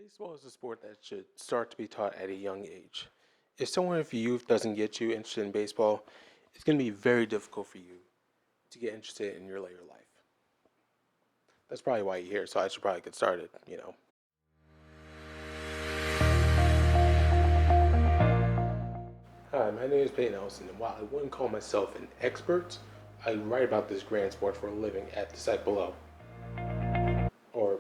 Baseball is a sport that should start to be taught at a young age. If someone of your youth doesn't get you interested in baseball, it's going to be very difficult for you to get interested in your later life. That's probably why you're here, so I should probably get started. Hi, my name is Peyton Nelson, and while I wouldn't call myself an expert, I write about this grand sport for a living at the site below, or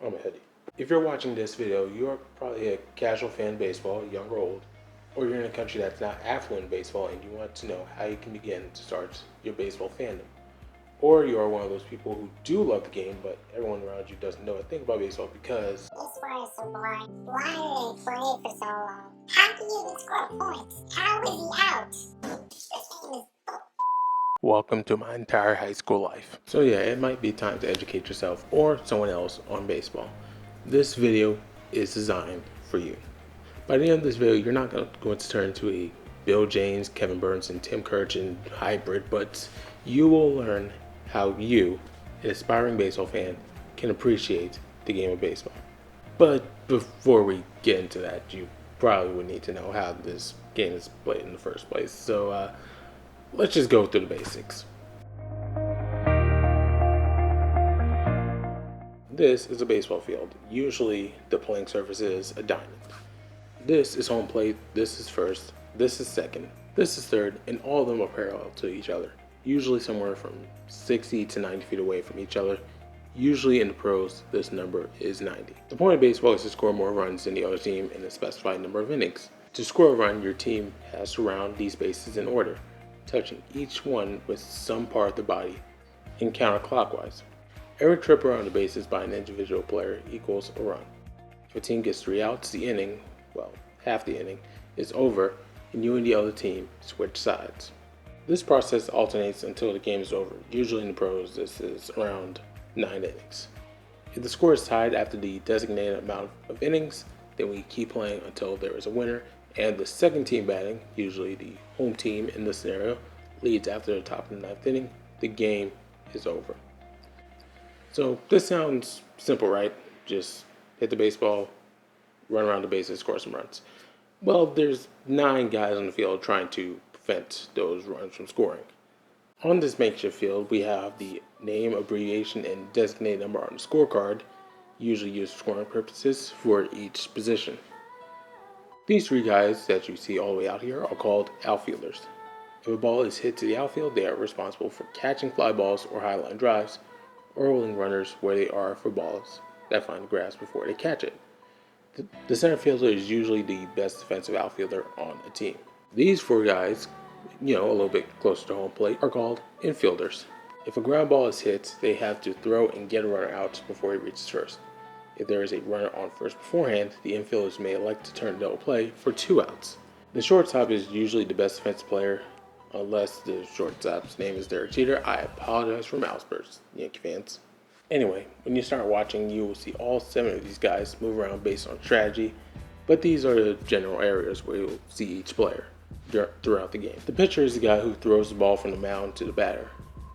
on my hoodie. If you're watching this video, you're probably a casual fan of baseball, young or old, or you're in a country that's not affluent in baseball and you want to know how you can begin to start your baseball fandom. Or you are one of those people who do love the game, but everyone around you doesn't know a thing about baseball because This sport is so boring. Why did they play it for so long? How can you even score points? How is he out? This game is welcome to my entire high school life. So yeah, it might be time to educate yourself or someone else on baseball. This video is designed for you. By the end of this video, you're not going to turn into a Bill James, Kevin Burns, and Tim Kurkjian hybrid, but you will learn how you, an aspiring baseball fan, can appreciate the game of baseball. But before we get into that, you probably would need to know how this game is played in the first place. So let's just go through the basics. This is a baseball field. Usually the playing surface is a diamond. This is home plate, this is first, this is second, this is third, and all of them are parallel to each other. Usually somewhere from 60 to 90 feet away from each other. Usually in the pros, this number is 90. The point of baseball is to score more runs than the other team in a specified number of innings. To score a run, your team has to round these bases in order, touching each one with some part of the body and counterclockwise. Every trip around the bases by an individual player equals a run. If a team gets 3 outs, the inning, half the inning, is over and you and the other team switch sides. This process alternates until the game is over. Usually in the pros, this is around 9 innings. If the score is tied after the designated amount of innings, then we keep playing until there is a winner and the second team batting, usually the home team in this scenario, leads after the top of the 9th inning. The game is over. So this sounds simple, right? Just hit the baseball, run around the bases, score some runs. Well, there's 9 guys on the field trying to prevent those runs from scoring. On this makeshift field, we have the name, abbreviation, and designated number on the scorecard, usually used for scoring purposes, for each position. These 3 guys that you see all the way out here are called outfielders. If a ball is hit to the outfield, they are responsible for catching fly balls or high line drives, or holding runners where they are for balls that find the grass before they catch it. The center fielder is usually the best defensive outfielder on a team. These 4 guys, a little bit closer to home plate, are called infielders. If a ground ball is hit, they have to throw and get a runner out before he reaches first. If there is a runner on first beforehand, the infielders may elect to turn double play for 2 outs. The shortstop is usually the best defensive player, unless the shortstop's name is Derek Jeter. I apologize for mouse bursts, Yankee fans. Anyway, when you start watching, you will see all 7 of these guys move around based on strategy, but these are the general areas where you'll see each player throughout the game. The pitcher is the guy who throws the ball from the mound to the batter.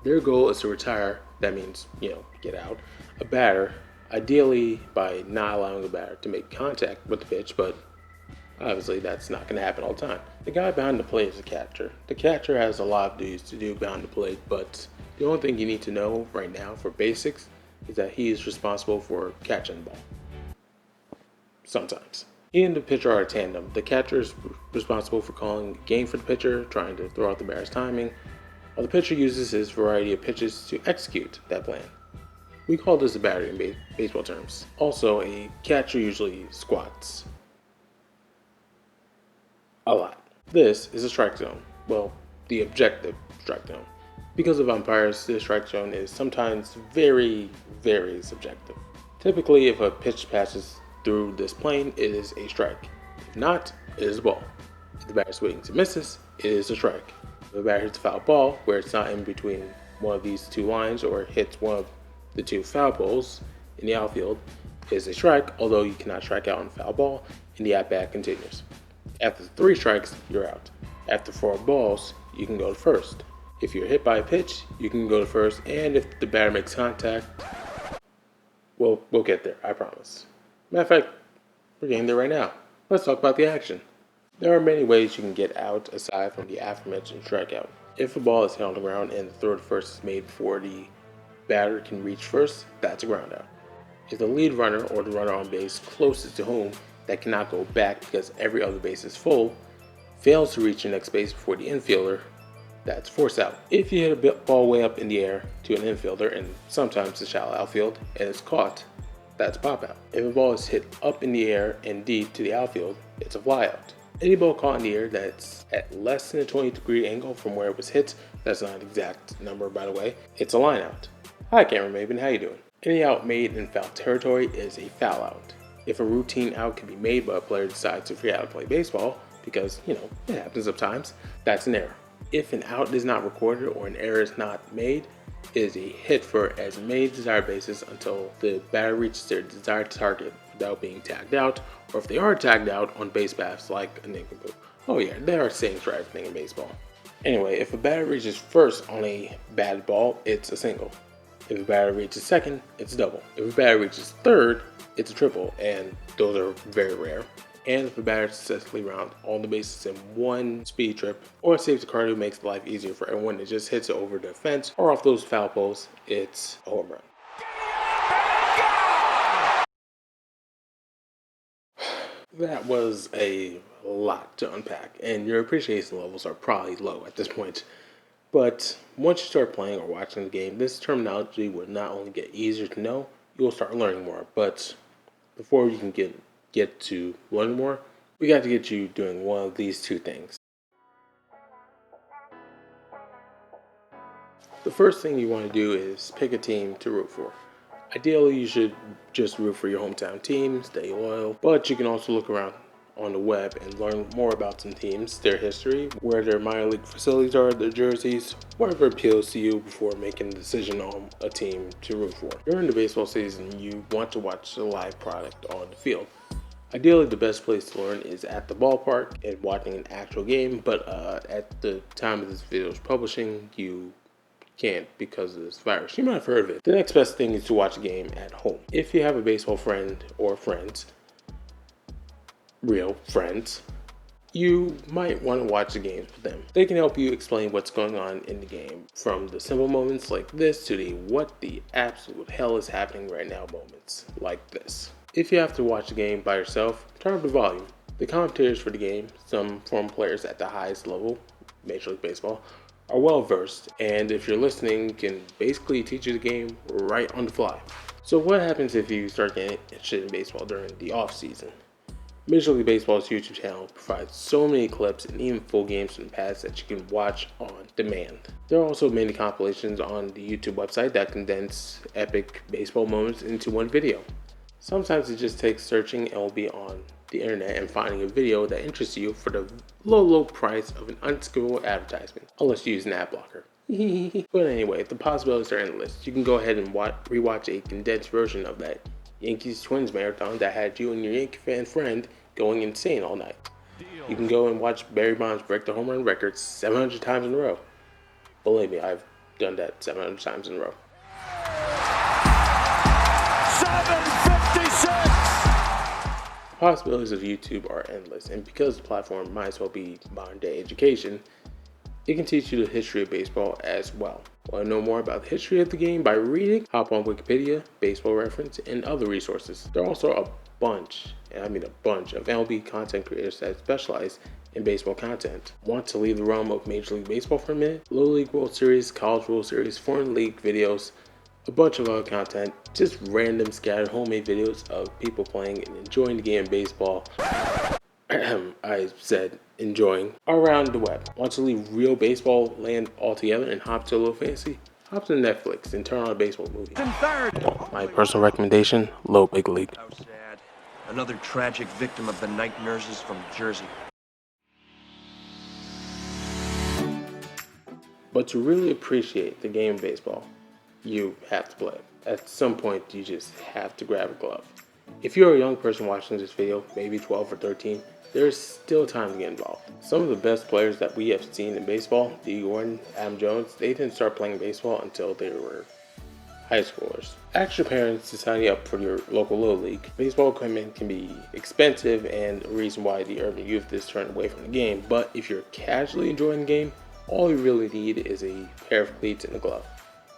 Their goal is to retire, that means, get out, a batter, ideally by not allowing the batter to make contact with the pitch, but obviously that's not going to happen all the time. The guy behind the plate is the catcher. The catcher has a lot of duties to do behind the plate, but the only thing you need to know right now for basics is that he is responsible for catching the ball. Sometimes. He and the pitcher are a tandem. The catcher is responsible for calling the game for the pitcher, trying to throw out the batter's timing, while the pitcher uses his variety of pitches to execute that plan. We call this a batter in baseball terms. Also, a catcher usually squats a lot. This is a strike zone. Well, the objective strike zone. Because of umpires, this strike zone is sometimes very, very subjective. Typically, if a pitch passes through this plane, it is a strike. If not, it is a ball. If the batter swings and misses, it is a strike. If the batter hits a foul ball, where it's not in between one of these 2 lines or hits one of the 2 foul poles in the outfield, it is a strike, although you cannot strike out on a foul ball, and the at-bat continues. After 3 strikes, you're out. After 4 balls, you can go to first. If you're hit by a pitch, you can go to first, and if the batter makes contact, we'll get there, I promise. Matter of fact, We're getting there right now. Let's talk about the action. There are many ways you can get out aside from the aforementioned strikeout. If a ball is hit on the ground and the throw to first is made before the batter can reach first, that's a ground out. If the lead runner or the runner on base closest to home that cannot go back because every other base is full fails to reach the next base before the infielder, that's force out. If you hit a ball way up in the air to an infielder and sometimes the shallow outfield and it's caught, that's pop out. If a ball is hit up in the air and deep to the outfield, it's a fly out. Any ball caught in the air that's at less than a 20-degree angle from where it was hit, that's not an exact number by the way, it's a line out. Hi Cameron Maven, how you doing? Any out made in foul territory is a foul out. If a routine out can be made but a player decides to forget how to play baseball, because, it happens sometimes, that's an error. If an out is not recorded or an error is not made, it is a hit for as many desired bases until the batter reaches their desired target without being tagged out, or if they are tagged out on base paths like a nickname. Oh yeah, there are sayings for everything in baseball. Anyway, if a batter reaches first on a batted ball, it's a single. If a batter reaches second, it's a double. If a batter reaches third, it's a triple, and those are very rare. And if a batter successfully rounds all the bases in one speed trip, or a safety card who makes life easier for everyone that just hits it over the fence or off those foul poles, it's a home run. That was a lot to unpack, and your appreciation levels are probably low at this point. But once you start playing or watching the game, this terminology will not only get easier to know, you'll start learning more. But before you can get to learn more, we got to get you doing one of these two things. The first thing you want to do is pick a team to root for. Ideally, you should just root for your hometown team, stay loyal, but you can also look around on the web and learn more about some teams, their history, where their minor league facilities are, their jerseys, whatever appeals to you before making a decision on a team to root for. During the baseball season, you want to watch the live product on the field. Ideally, the best place to learn is at the ballpark and watching an actual game, but at the time of this video's publishing, you can't because of this virus. You might have heard of it. The next best thing is to watch a game at home. If you have a baseball friend or friends, real friends, you might want to watch the games with them. They can help you explain what's going on in the game, from the simple moments like this to the what the absolute hell is happening right now moments like this. If you have to watch the game by yourself, turn up the volume. The commentators for the game, some former players at the highest level, Major League Baseball, are well versed, and if you're listening, can basically teach you the game right on the fly. So what happens if you start getting interested in baseball during the off season? Major League Baseball's YouTube channel provides so many clips and even full games from the past that you can watch on demand. There are also many compilations on the YouTube website that condense epic baseball moments into one video. Sometimes it just takes searching and will be on the internet and finding a video that interests you for the low price of an unskippable advertisement, unless you use an ad blocker. But anyway, the possibilities are endless. You can go ahead and rewatch a condensed version of that Yankees Twins marathon that had you and your Yankee fan friend going insane all night. You can go and watch Barry Bonds break the home run record 700 times in a row. Believe me, I've done that 700 times in a row. 756! The possibilities of YouTube are endless, and because the platform might as well be modern day education, it can teach you the history of baseball as well. Want to know more about the history of the game by reading? Hop on Wikipedia, Baseball Reference, and other resources. There are also a bunch of MLB content creators that specialize in baseball content. Want to leave the realm of Major League Baseball for a minute? Little League World Series, College World Series, Foreign League videos, a bunch of other content, just random scattered homemade videos of people playing and enjoying the game of baseball. I said enjoying around the web. Want to leave real baseball land altogether and hop to a little fantasy? Hop to Netflix and turn on a baseball movie. My personal recommendation, Little Big League. How sad. Another tragic victim of the night nurses from Jersey. But to really appreciate the game of baseball, you have to play it. At some point, you just have to grab a glove. If you're a young person watching this video, maybe 12 or 13, there's still time to get involved. Some of the best players that we have seen in baseball, Dee Gordon, Adam Jones, they didn't start playing baseball until they were high schoolers. Ask your parents to sign you up for your local little league. Baseball equipment can be expensive and a reason why the urban youth is turned away from the game, but if you're casually enjoying the game, all you really need is a pair of cleats and a glove.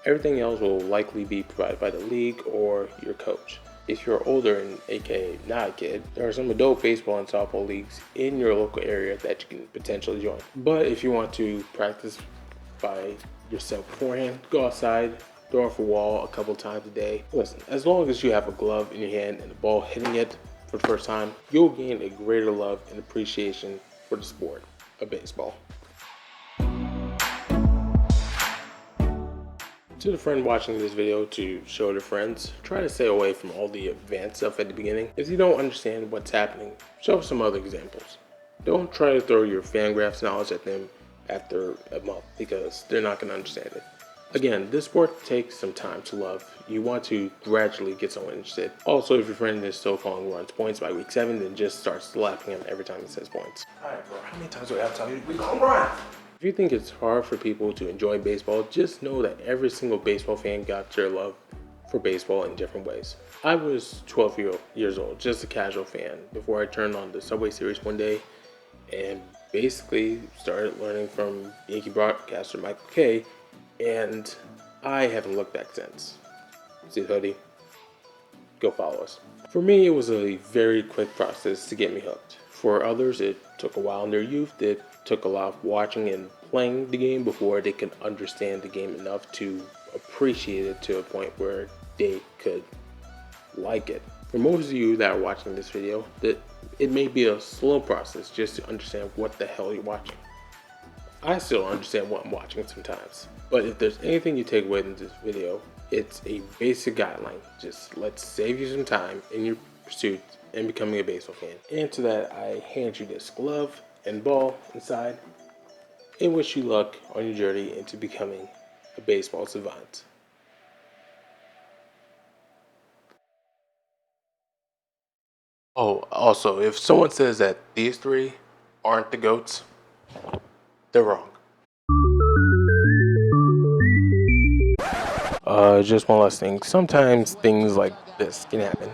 Everything else will likely be provided by the league or your coach. If you're older and aka not a kid, there are some adult baseball and softball leagues in your local area that you can potentially join. But if you want to practice by yourself beforehand, go outside, throw off a wall a couple times a day. Listen, as long as you have a glove in your hand and the ball hitting it for the first time, you'll gain a greater love and appreciation for the sport of baseball. To the friend watching this video to show their friends, try to stay away from all the advanced stuff at the beginning. If you don't understand what's happening, show some other examples. Don't try to throw your Fangraphs knowledge at them after a month because they're not going to understand it. Again, this sport takes some time to love. You want to gradually get someone interested. Also, if your friend is still calling runs points by week 7, then just start slapping him every time he says points. Alright bro, how many times do I have to tell you we gonna run? If you think it's hard for people to enjoy baseball, just know that every single baseball fan got their love for baseball in different ways. I was 12 years old, just a casual fan, before I turned on the Subway Series one day and basically started learning from Yankee broadcaster Michael Kay, and I haven't looked back since. See the hoodie? Go follow us. For me, it was a very quick process to get me hooked. For others, it took a while in their youth. It took a lot of watching and playing the game before they could understand the game enough to appreciate it to a point where they could like it. For most of you that are watching this video, it may be a slow process just to understand what the hell you're watching. I still don't understand what I'm watching sometimes. But if there's anything you take away from this video, it's a basic guideline. Just let's save you some time in your pursuit and becoming a baseball fan. And to that, I hand you this glove and ball inside and wish you luck on your journey into becoming a baseball savant. Oh, also, if someone says that these three aren't the GOATs, they're wrong. Just one last thing. Sometimes things like this can happen.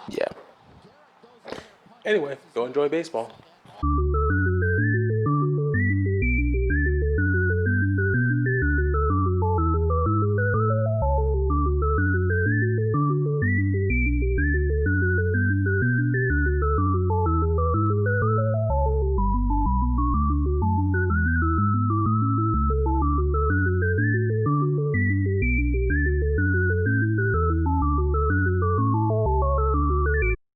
Yeah. Anyway, go enjoy baseball.